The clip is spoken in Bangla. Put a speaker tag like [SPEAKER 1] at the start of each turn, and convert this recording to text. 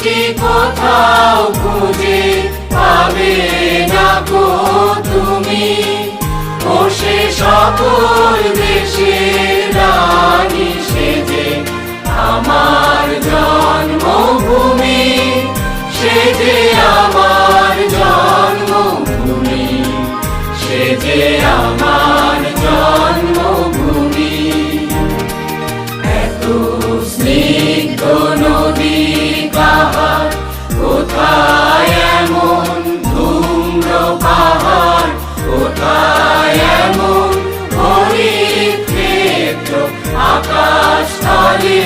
[SPEAKER 1] সৃষ্টি কোথাও খুঁজে পাবে না গো তুমি, ও সে সকল দেশের রানী সেজে আমার জন্মভূমি, সে যে আমার জন্মভূমি, সে যে আমার জন্মভূমি। এত স্নিগ্ধ নদী কাহার, কোথায় এমন ধূম্র পাহাড়, কোথায় এমন হরিৎ ক্ষেত্র আকাশ তলে